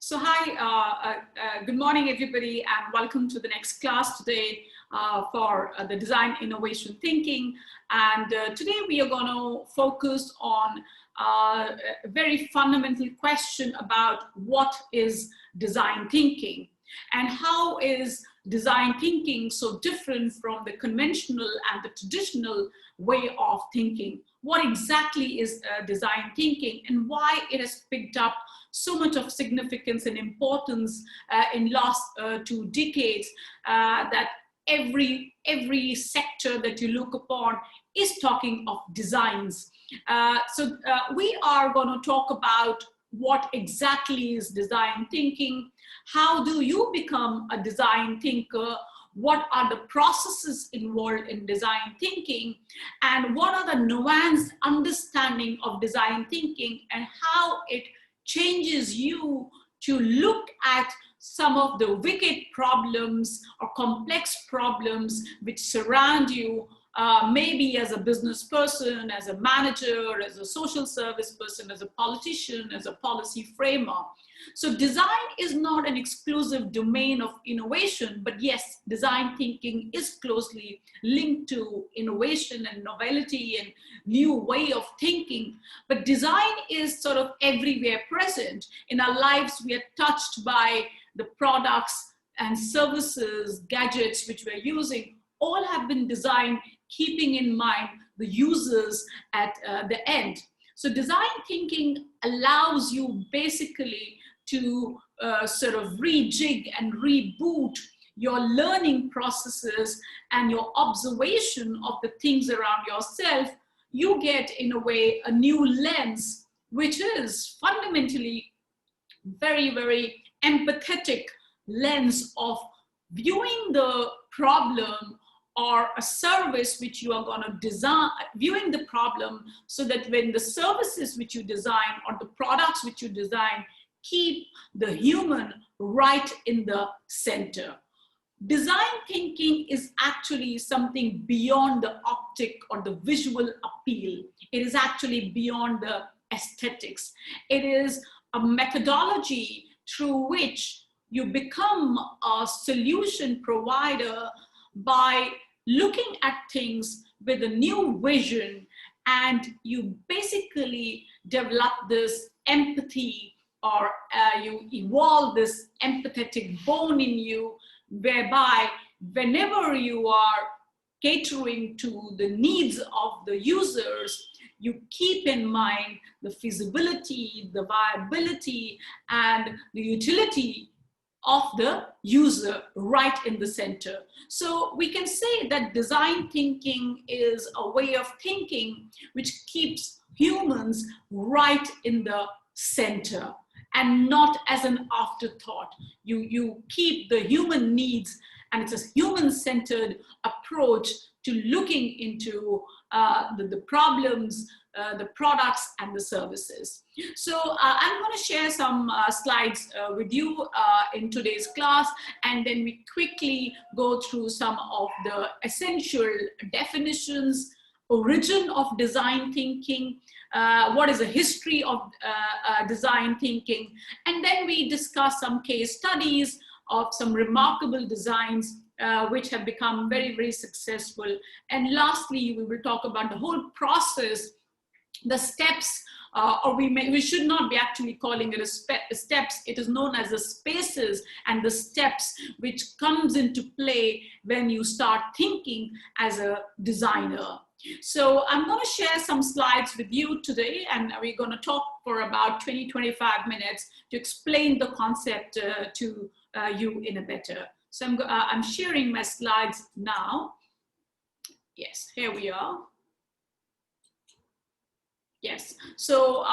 So hi, good morning everybody, and welcome to the next class today for the design innovation thinking. And today we are going to focus on a very fundamental question about what is design thinking and how is design thinking so different from the conventional and the traditional way of thinking. What exactly is design thinking and why it has picked up so much of significance and importance in last 2 decades that every sector that you look upon is talking of designs. So we are going to talk about what exactly is design thinking, how do you become a design thinker, what are the processes involved in design thinking, and what are the nuanced understanding of design thinking and how it changes you to look at some of the wicked problems or complex problems which surround you, maybe as a business person, as a manager, as a social service person, as a politician, as a policy framer. So design is not an exclusive domain of innovation, but yes, design thinking is closely linked to innovation and novelty and new way of thinking. But design is sort of everywhere present. In our lives, we are touched by the products and services, gadgets which we're using, all have been designed keeping in mind the users at the end. So design thinking allows you basically to sort of rejig and reboot your learning processes and your observation of the things around yourself. You get, in a way, a new lens, which is fundamentally very, very empathetic lens of viewing the problem or a service which you are going to design, viewing the problem so that when the services which you design or the products which you design keep the human right in the center. Design thinking is actually something beyond the optic or the visual appeal. It is actually beyond the aesthetics. It is a methodology through which you become a solution provider by looking at things with a new vision, and you basically develop this empathy or you evolve this empathetic bone in you, whereby whenever you are catering to the needs of the users, you keep in mind the feasibility, the viability, and the utility of the user right in the center. So we can say that design thinking is a way of thinking which keeps humans right in the center and not as an afterthought. You keep the human needs, and it's a human-centered approach to looking into the problems, the products, and the services. So I'm going to share some slides with you in today's class, and then we quickly go through some of the essential definitions, origin of design thinking, what is the history of design thinking, and then we discuss some case studies of some remarkable designs which have become very, very successful. And lastly, we will talk about the whole process, the steps, or we should not be actually calling it steps. It is known as the spaces and the steps which comes into play when you start thinking as a designer. So I'm going to share some slides with you today, and we're going to talk for about 20-25 minutes to explain the concept to you in a better. So I'm sharing my slides now. Yes, here we are. Yes, so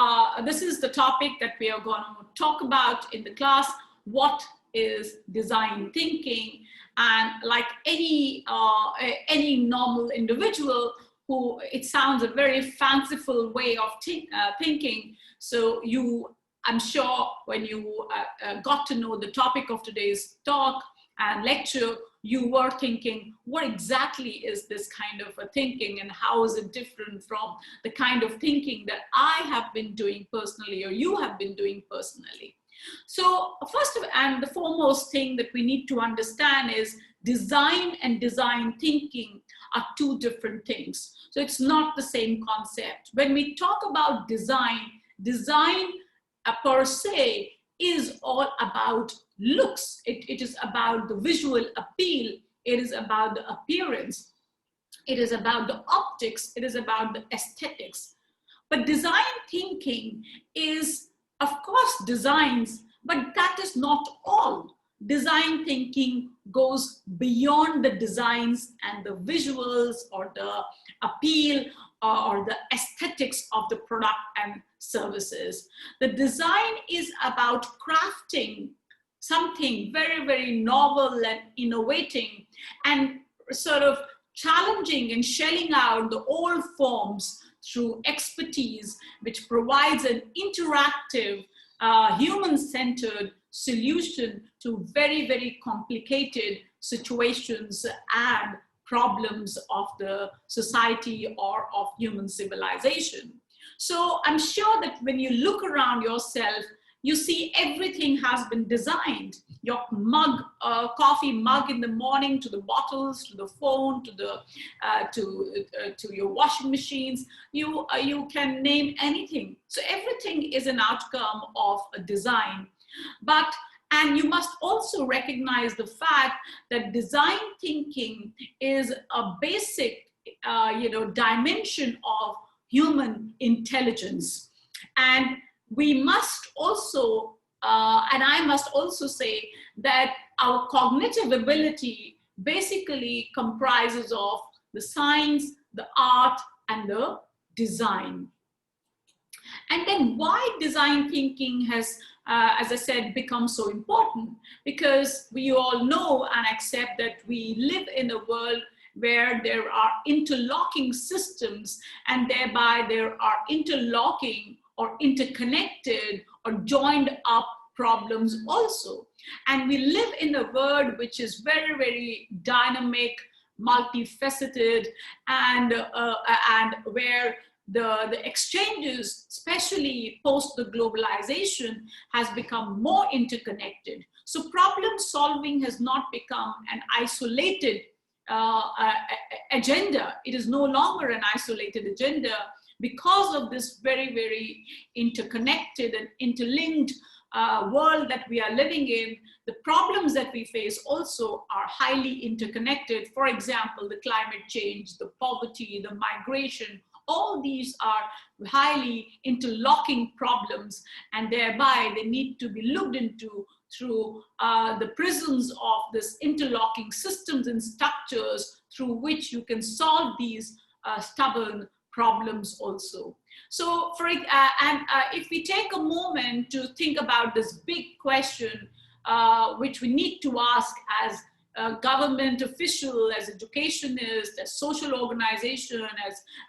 this is the topic that we are going to talk about in the class. What is design thinking? And like any normal individual, who it sounds a very fanciful way of thinking. So I'm sure when you got to know the topic of today's talk and lecture, you were thinking, what exactly is this kind of a thinking, and how is it different from the kind of thinking that I have been doing personally or you have been doing personally? So first and the foremost thing that we need to understand is design and design thinking are two different things. So it's not the same concept. When we talk about design, design per se is all about looks. It is about the visual appeal. It is about the appearance. It is about the optics. It is about the aesthetics. But design thinking is, of course, designs, but that is not all. Design thinking goes beyond the designs and the visuals or the appeal or the aesthetics of the product and services. The design is about crafting something very, very novel and innovating and sort of challenging and shelling out the old forms through expertise, which provides an interactive, human-centered solution to very, very complicated situations and problems of the society or of human civilization. So I'm sure that when you look around yourself, you see everything has been designed. Your mug, coffee mug in the morning, to the bottles, to the phone, to your washing machines. You can name anything. So everything is an outcome of a design. And you must also recognize the fact that design thinking is a basic, dimension of human intelligence. And we must also, and I must also say that our cognitive ability basically comprises of the science, the art, and the design. And then why design thinking has, as I said, become so important? Because we all know and accept that we live in a world where there are interlocking systems, and thereby there are interlocking or interconnected or joined up problems also. And we live in a world which is very, very dynamic, multifaceted, and where the exchanges, especially post the globalization, has become more interconnected. So problem solving has not become an isolated agenda. It is no longer an isolated agenda because of this very, very interconnected and interlinked world that we are living in. The problems that we face also are highly interconnected. For example, the climate change, the poverty, the migration, all these are highly interlocking problems, and thereby they need to be looked into through the prisms of this interlocking systems and structures through which you can solve these stubborn problems also. So if we take a moment to think about this big question, which we need to ask as a government official, as educationist, as social organization,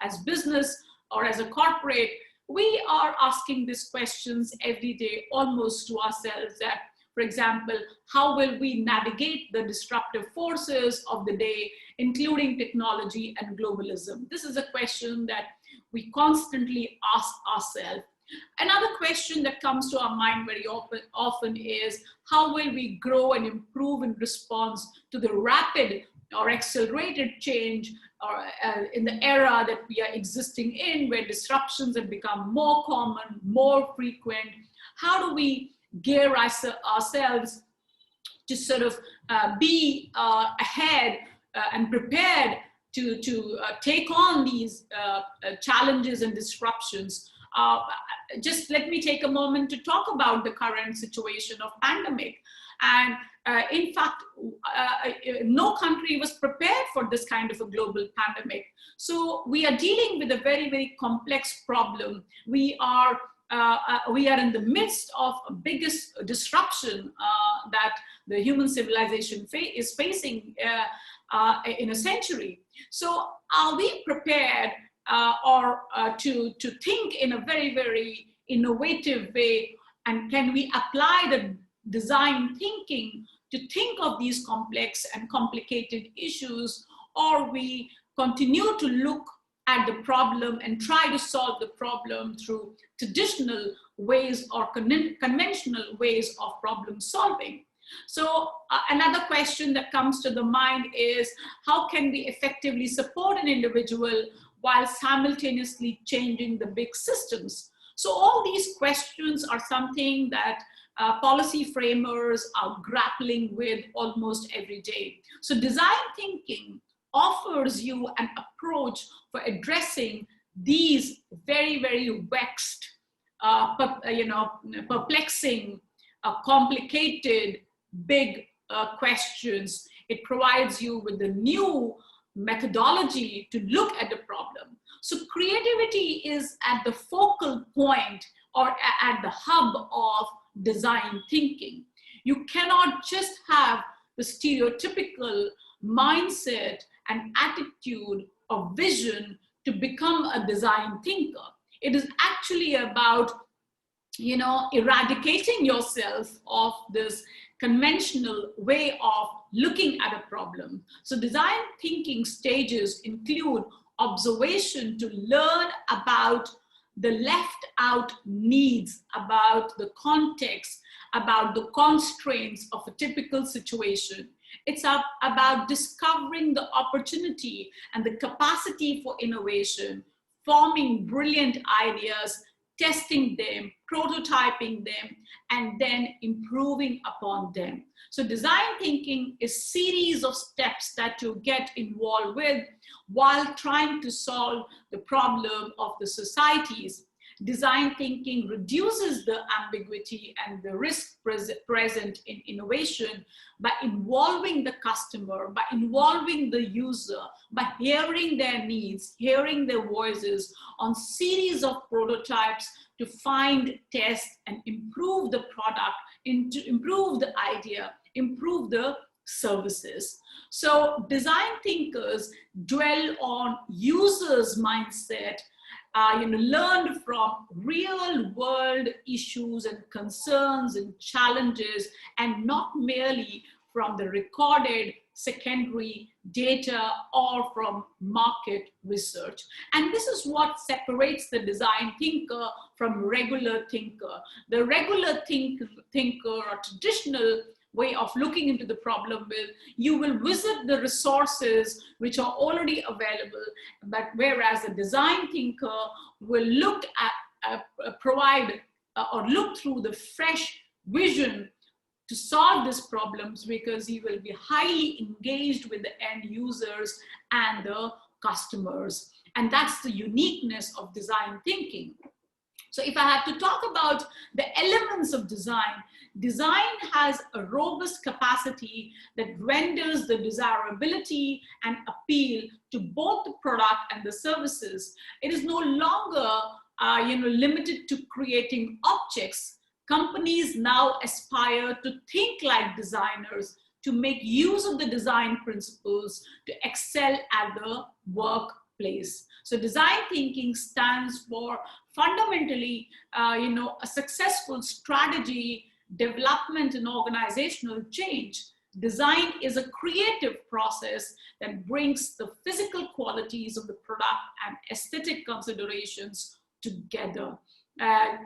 as business, or as a corporate, we are asking these questions every day almost to ourselves that, for example, how will we navigate the disruptive forces of the day, including technology and globalism? This is a question that we constantly ask ourselves. Another question that comes to our mind very often is, how will we grow and improve in response to the rapid or accelerated change or in the era that we are existing in, where disruptions have become more common, more frequent? How do we gear ourselves to sort of be ahead and prepared to take on these challenges and disruptions? Just let me take a moment to talk about the current situation of pandemic. And in fact, no country was prepared for this kind of a global pandemic. So we are dealing with a very, very complex problem. We are in the midst of the biggest disruption that the human civilization is facing in a century. So are we prepared to think in a very, very innovative way? And can we apply the design thinking to think of these complex and complicated issues, or we continue to look at the problem and try to solve the problem through traditional ways or conventional ways of problem solving. So another question that comes to the mind is, how can we effectively support an individual while simultaneously changing the big systems? So all these questions are something that policy framers are grappling with almost every day. So design thinking offers you an approach for addressing these very, very vexed, perplexing, complicated, big questions. It provides you with a new methodology to look at the problem. So creativity is at the focal point or at the hub of design thinking. You cannot just have the stereotypical mindset and attitude or vision to become a design thinker. It is actually about, eradicating yourself of this conventional way of looking at a problem. So design thinking stages include observation to learn about the left out needs, about the context, about the constraints of a typical situation. It's about discovering the opportunity and the capacity for innovation, forming brilliant ideas, testing them, prototyping them, and then improving upon them. So design thinking is a series of steps that you get involved with while trying to solve the problem of the societies. Design thinking reduces the ambiguity and the risk present in innovation by involving the customer, by involving the user, by hearing their needs, hearing their voices on series of prototypes to find, test, and improve the product, improve the idea, improve the services. So design thinkers dwell on users' mindset, learned from real world issues and concerns and challenges, and not merely from the recorded secondary data or from market research. And this is what separates the design thinker from regular thinker. The regular thinker or traditional way of looking into the problem will, you will visit the resources which are already available, but whereas a design thinker will look at, provide or look through the fresh vision to solve these problems, because he will be highly engaged with the end users and the customers. And that's the uniqueness of design thinking. So if I have to talk about the elements of design, design has a robust capacity that renders the desirability and appeal to both the product and the services. It is no longer limited to creating objects. Companies now aspire to think like designers, to make use of the design principles to excel at the workplace. So design thinking stands for fundamentally, a successful strategy, development, and organizational change. Design is a creative process that brings the physical qualities of the product and aesthetic considerations together.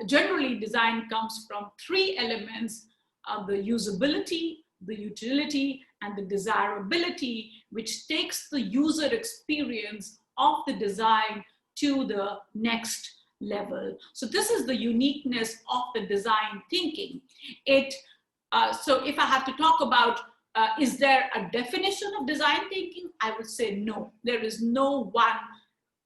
Generally, design comes from three elements: the usability, the utility, and the desirability, which takes the user experience of the design to the next level. So this is the uniqueness of the design thinking. So if I have to talk about, is there a definition of design thinking? I would say no. There is no one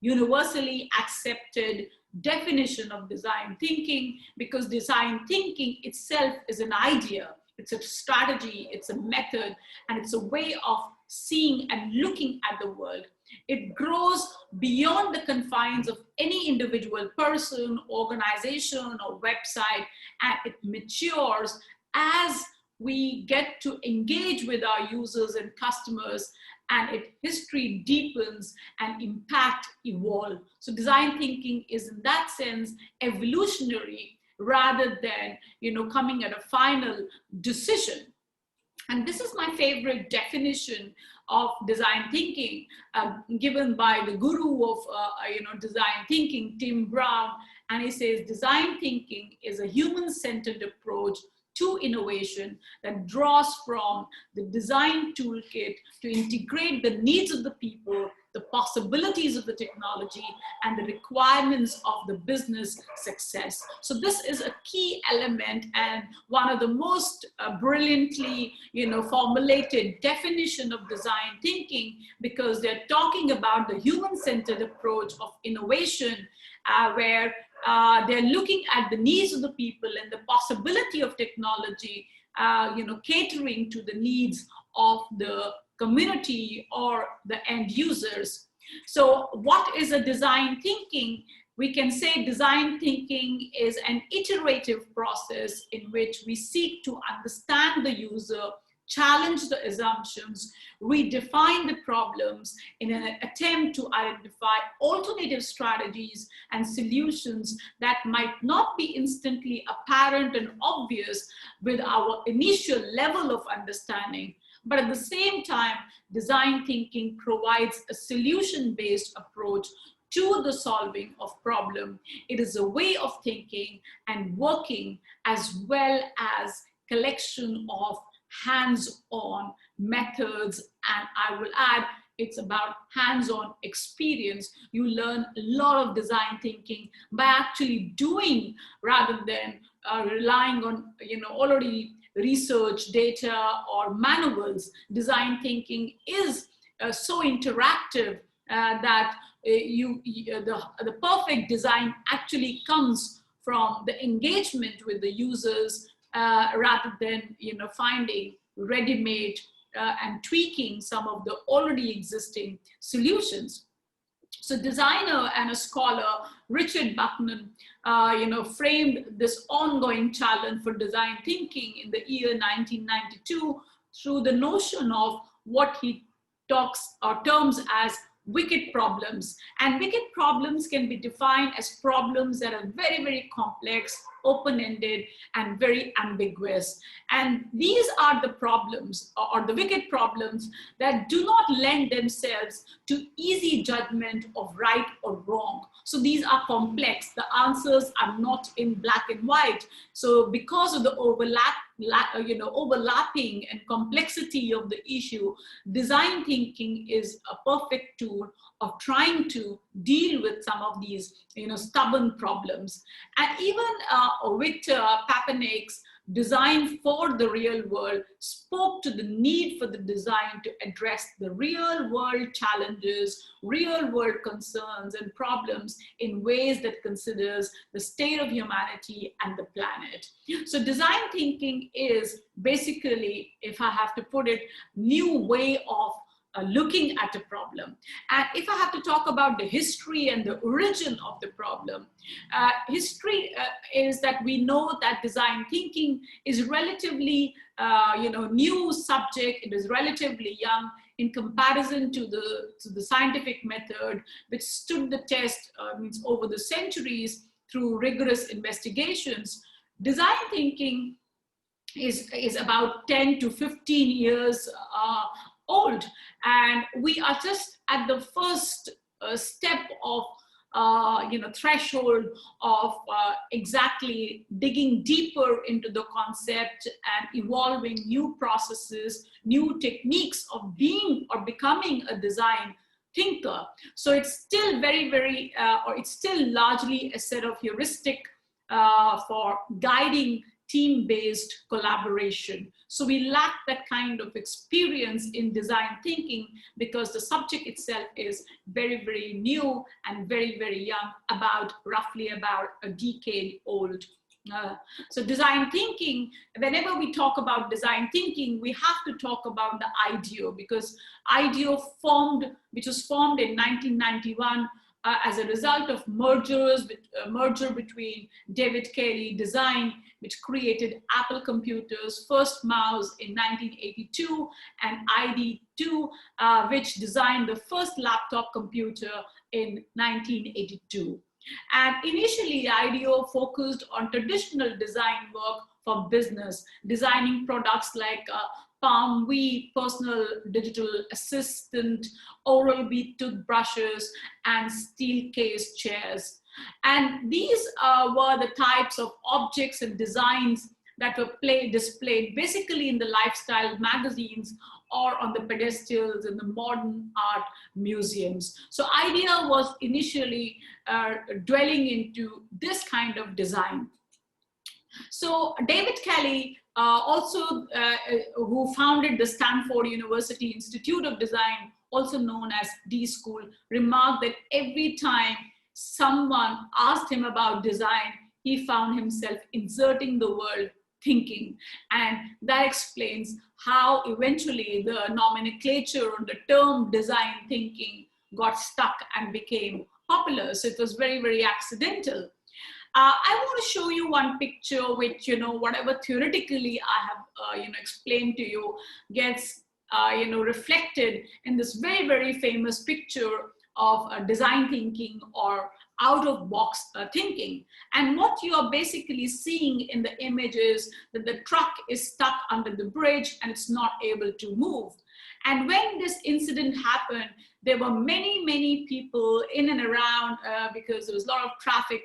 universally accepted definition of design thinking, because design thinking itself is an idea. It's a strategy, it's a method, and it's a way of seeing and looking at the world. It grows beyond the confines of any individual person, organization, or website, and it matures as we get to engage with our users and customers, and its history deepens and impact evolve. So design thinking is in that sense evolutionary rather than coming at a final decision. And this is my favorite definition of design thinking, given by the guru of design thinking, Tim Brown. And he says design thinking is a human-centered approach to innovation that draws from the design toolkit to integrate the needs of the people, the possibilities of the technology, and the requirements of the business success. So this is a key element and one of the most brilliantly, formulated definition of design thinking, because they're talking about the human-centered approach of innovation, where they're looking at the needs of the people and the possibility of technology, catering to the needs of the community or the end users. So what is a design thinking? We can say design thinking is an iterative process in which we seek to understand the user, challenge the assumptions, redefine the problems in an attempt to identify alternative strategies and solutions that might not be instantly apparent and obvious with our initial level of understanding. But at the same time, design thinking provides a solution-based approach to the solving of problem. It is a way of thinking and working, as well as collection of hands-on methods, and I will add, it's about hands-on experience. You learn a lot of design thinking by actually doing, rather than relying on already research data or manuals. Design thinking is so interactive that the perfect design actually comes from the engagement with the users, rather than finding ready-made and tweaking some of the already existing solutions. So designer and a scholar, Richard Buckman, framed this ongoing challenge for design thinking in the year 1992 through the notion of what he terms as wicked problems. And wicked problems can be defined as problems that are very, very complex, open-ended, and very ambiguous. And these are the problems, or the wicked problems, that do not lend themselves to easy judgment of right or wrong. So these are complex. The answers are not in black and white. So because of the overlapping and complexity of the issue, design thinking is a perfect tool of trying to deal with some of these, stubborn problems. And even Victor Papaneuk's Design for the Real World spoke to the need for the design to address the real world challenges, real world concerns and problems in ways that considers the state of humanity and the planet. So design thinking is basically, if I have to put it, new way of looking at a problem. And if I have to talk about the history and the origin of the problem, history is that we know that design thinking is relatively new subject. It is relatively young in comparison to the scientific method, which stood the test over the centuries through rigorous investigations. Design thinking is about 10 to 15 years old, and we are just at the first step of threshold of exactly digging deeper into the concept and evolving new processes, new techniques of being or becoming a design thinker. So it's still very, very, or it's still largely a set of heuristic for guiding team-based collaboration. So we lack that kind of experience in design thinking because the subject itself is very, very new and very, very young, roughly about a decade old. So design thinking, whenever we talk about design thinking, we have to talk about the IDEO, because IDEO which was formed in 1991 as a result of merger between David Carey Design, which created Apple Computer's first mouse in 1982, and ID2, which designed the first laptop computer in 1982. And initially, IDEO focused on traditional design work for business, designing products like Palm-V, personal digital assistant, Oral-B toothbrushes, and steel case chairs. And these were the types of objects and designs that were displayed basically in the lifestyle magazines or on the pedestals in the modern art museums. So idea was initially dwelling into this kind of design. So David Kelly, who founded the Stanford University Institute of Design, also known as D School, remarked that every time someone asked him about design, he found himself inserting the word thinking. And that explains how eventually the nomenclature or the term design thinking got stuck and became popular. So it was very, very accidental. I want to show you one picture which, whatever theoretically I have, explained to you gets, reflected in this very, very famous picture of design thinking or out-of-box thinking. And what you are basically seeing in the image is that the truck is stuck under the bridge and it's not able to move. And when this incident happened, there were many, many people in and around because there was a lot of traffic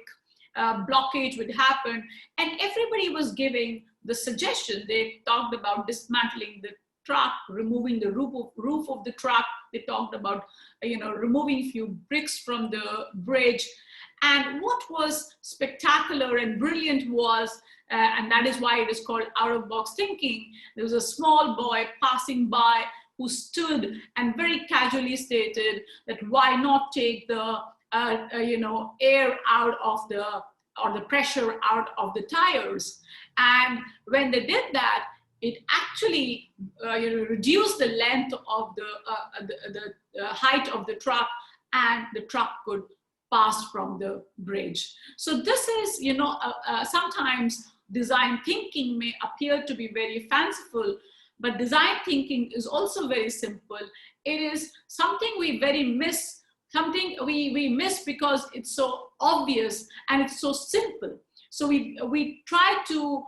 blockage would happen, and everybody was giving the suggestion. They talked about dismantling the truck, removing the roof of the truck. They talked about, removing a few bricks from the bridge. And what was spectacular and brilliant was, and that is why it is called out-of-box thinking, there was a small boy passing by who stood and very casually stated that why not take the air out of the pressure out of the tires. And when they did that, it actually reduced the length of the height of the truck, and the truck could pass from the bridge. So this is, sometimes design thinking may appear to be very fanciful, but design thinking is also very simple. It is something we miss because it's so obvious and it's so simple. So we try to,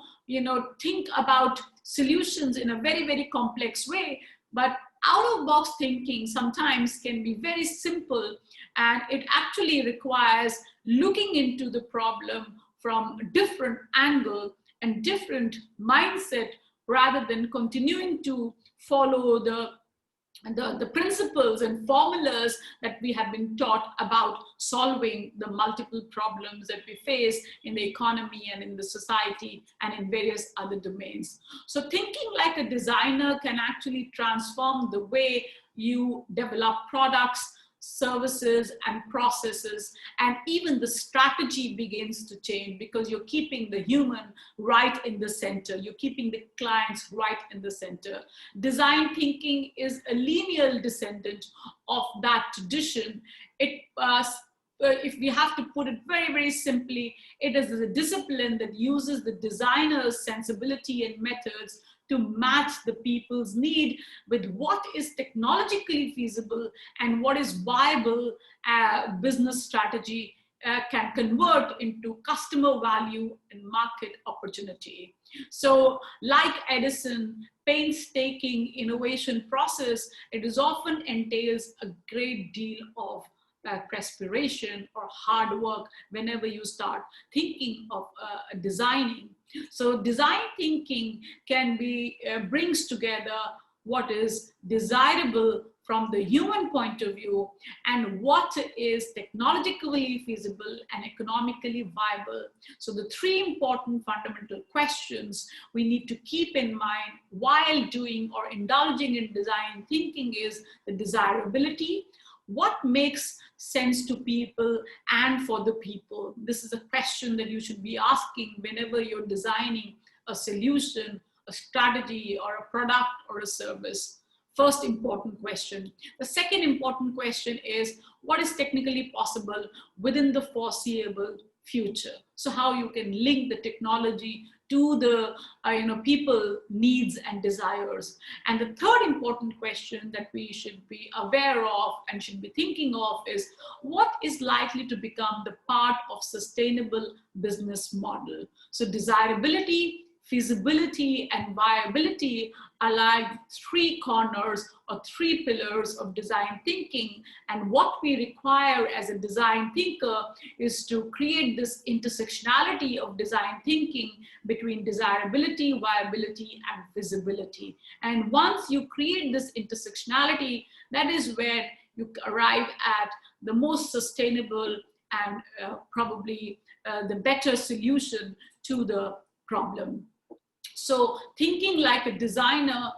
think about solutions in a very, very complex way, but out-of-box thinking sometimes can be very simple, and it actually requires looking into the problem from a different angle and different mindset rather than continuing to follow the principles and formulas that we have been taught about solving the multiple problems that we face in the economy and in the society and in various other domains. So thinking like a designer can actually transform the way you develop products, services, and processes, and even the strategy begins to change because you're keeping the human right in the center. You're keeping the clients right in the center. Design thinking is a lineal descendant of that tradition. If we have to put it very, very simply, it is a discipline that uses the designer's sensibility and methods to match the people's need with what is technologically feasible and what is viable business strategy can convert into customer value and market opportunity. So like Edison, painstaking innovation process, it is often entails a great deal of perspiration or hard work whenever you start thinking of designing. So design thinking can be brings together what is desirable from the human point of view and what is technologically feasible and economically viable. So the three important fundamental questions we need to keep in mind while doing or indulging in design thinking is the desirability. What makes sense to people and for the people? This is a question that you should be asking whenever you're designing a solution, a strategy, or a product or a service. First important question. The second important question is what is technically possible within the foreseeable future? So how you can link the technology to the people needs and desires. And the third important question that we should be aware of and should be thinking of is what is likely to become the part of sustainable business model. So desirability, feasibility, and viability are like three corners or three pillars of design thinking. And what we require as a design thinker is to create this intersectionality of design thinking between desirability, viability, and feasibility. And once you create this intersectionality, that is where you arrive at the most sustainable and probably the better solution to the problem. So thinking like a designer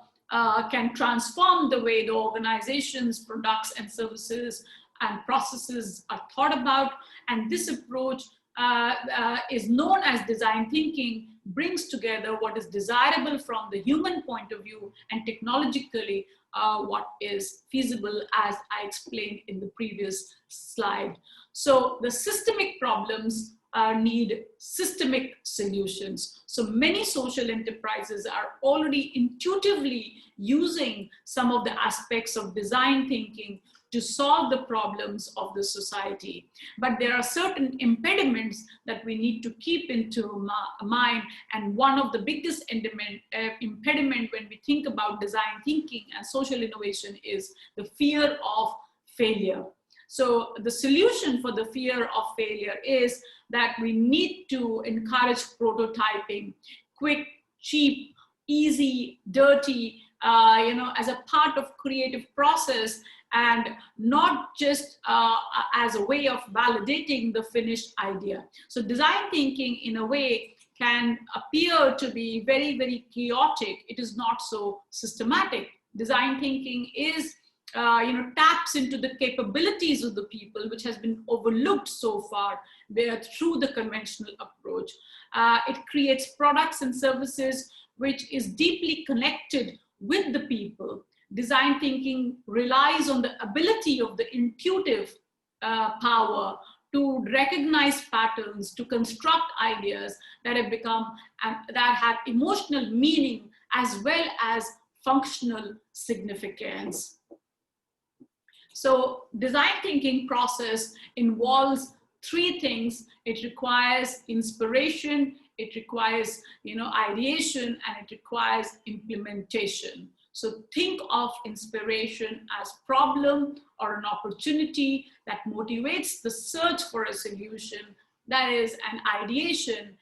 can transform the way the organization's products and services and processes are thought about. And this approach is known as design thinking, brings together what is desirable from the human point of view and technologically what is feasible, as I explained in the previous slide. So the systemic problems need systemic solutions. So many social enterprises are already intuitively using some of the aspects of design thinking to solve the problems of the society. But there are certain impediments that we need to keep into mind. And one of the biggest impediment when we think about design thinking and social innovation is the fear of failure. So the solution for the fear of failure is that we need to encourage prototyping, quick, cheap, easy, dirty, as a part of creative process, and not just as a way of validating the finished idea. So design thinking, in a way, can appear to be very, very chaotic. It is not so systematic. Design thinking is taps into the capabilities of the people, which has been overlooked so far through the conventional approach. It creates products and services which is deeply connected with the people. Design thinking relies on the ability of the intuitive power to recognize patterns, to construct ideas that have become, that have emotional meaning as well as functional significance. So design thinking process involves three things. It requires inspiration, it requires ideation, and it requires implementation. So think of inspiration as problem or an opportunity that motivates the search for a solution. That is an ideation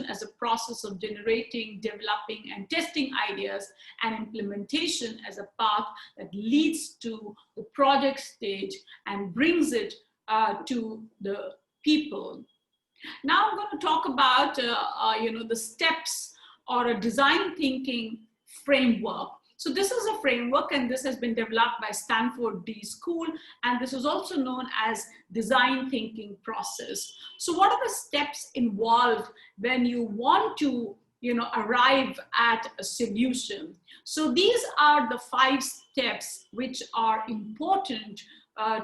as a process of generating, developing, and testing ideas, and implementation as a path that leads to the project stage and brings it to the people. Now I'm going to talk about the steps or a design thinking framework. So this is a framework, and this has been developed by Stanford D School, and this is also known as design thinking process. So what are the steps involved when you want to arrive at a solution? So these are the 5 steps which are important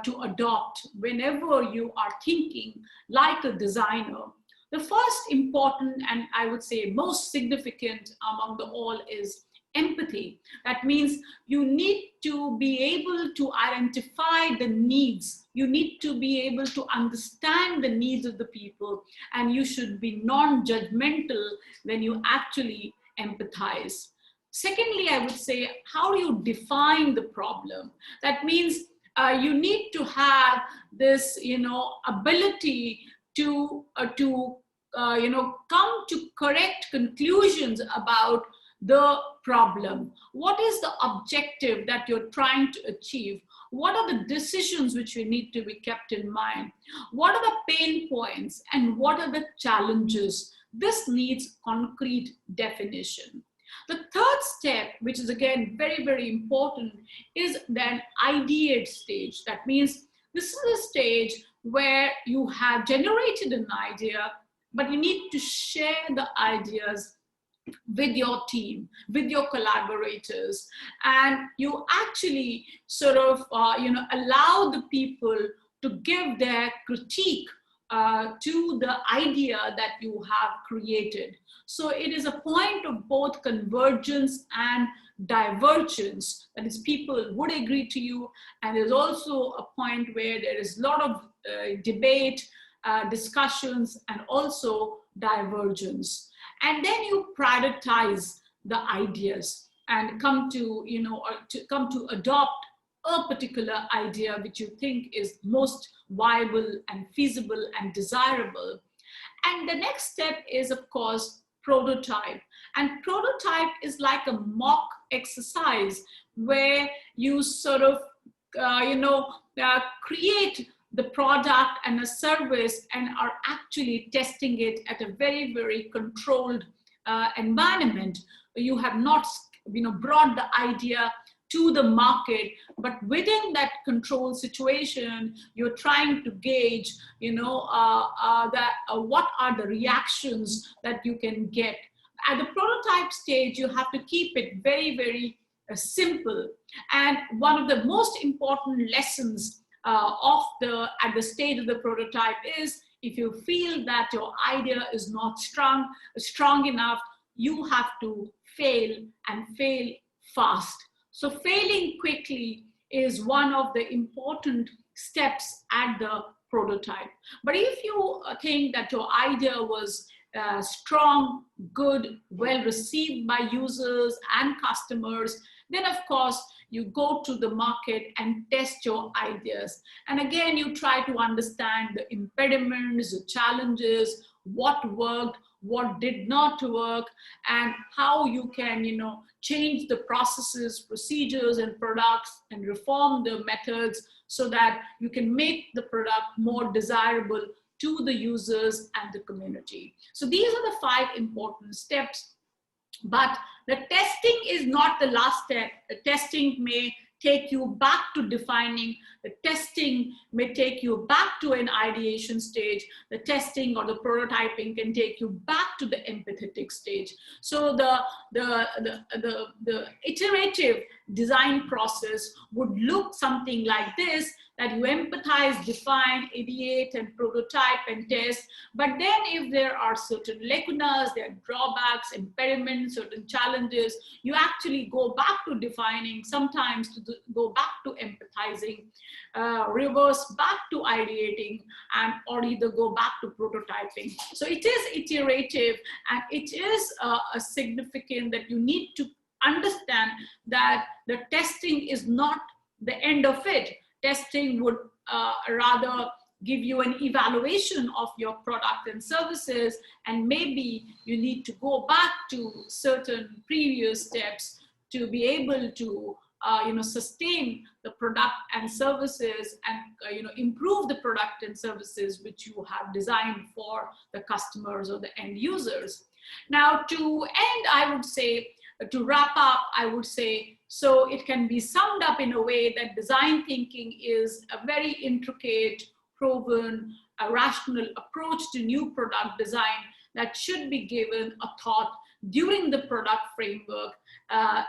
to adopt whenever you are thinking like a designer. The first important, and I would say most significant among the all, is empathy. That means you need to be able to identify the needs. You need to be able to understand the needs of the people, and you should be non-judgmental when you actually empathize. Secondly, I would say, how do you define the problem? That means you need to have this, ability to come to correct conclusions about the problem. What is the objective that you're trying to achieve? What are the decisions which you need to be kept in mind? What are the pain points and what are the challenges? This needs concrete definition. The third step, which is again very, very important, is then ideate stage. That means this is a stage where you have generated an idea, but you need to share the ideas with your team, with your collaborators, and you actually sort of allow the people to give their critique to the idea that you have created. So it is a point of both convergence and divergence. That is, people would agree to you, and there's also a point where there is a lot of debate, discussions, and also divergence. And then you prioritize the ideas and come to, come to adopt a particular idea which you think is most viable and feasible and desirable. And the next step is, of course, prototype. And prototype is like a mock exercise where you sort of, create the product and a service and are actually testing it at a very, very controlled environment. You have not, brought the idea to the market, but within that control situation, you're trying to gauge, what are the reactions that you can get. At the prototype stage, you have to keep it very, very simple. And one of the most important lessons at the stage of the prototype is, if you feel that your idea is not strong enough, you have to fail and fail fast. So failing quickly is one of the important steps at the prototype. But if you think that your idea was strong, good, well received by users and customers, then of course you go to the market and test your ideas. And again, you try to understand the impediments, the challenges, what worked, what did not work, and how you can, change the processes, procedures, and products and reform the methods so that you can make the product more desirable to the users and the community. So these are the 5 important steps. But the testing is not the last step. The testing may take you back to defining. The testing may take you back to an ideation stage. The testing or the prototyping can take you back to the empathetic stage. So the iterative design process would look something like this, that you empathize, define, ideate, and prototype and test. But then if there are certain lacunas, there are drawbacks, impediments, certain challenges, you actually go back to defining, sometimes go back to empathizing, reverse back to ideating, or either go back to prototyping. So it is iterative, and it is significant that you need to understand that the testing is not the end of it. Testing would rather give you an evaluation of your product and services, and maybe you need to go back to certain previous steps to be able to sustain the product and services and improve the product and services which you have designed for the customers or the end users. Now, to end, I would say, to wrap up, I would say, so it can be summed up in a way that design thinking is a very intricate, proven, a rational approach to new product design that should be given a thought during the product framework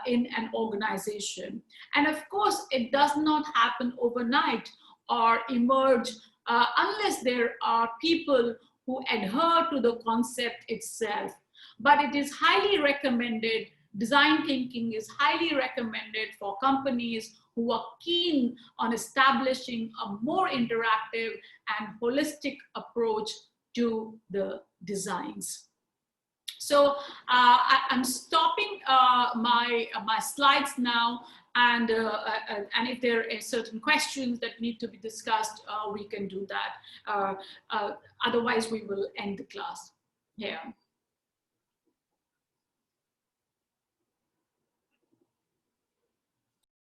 in an organization. And of course, it does not happen overnight or emerge unless there are people who adhere to the concept itself. But it is highly recommended. Design thinking is highly recommended for companies who are keen on establishing a more interactive and holistic approach to the designs. So I'm stopping my slides now, and if there are certain questions that need to be discussed, we can do that. Otherwise, we will end the class here.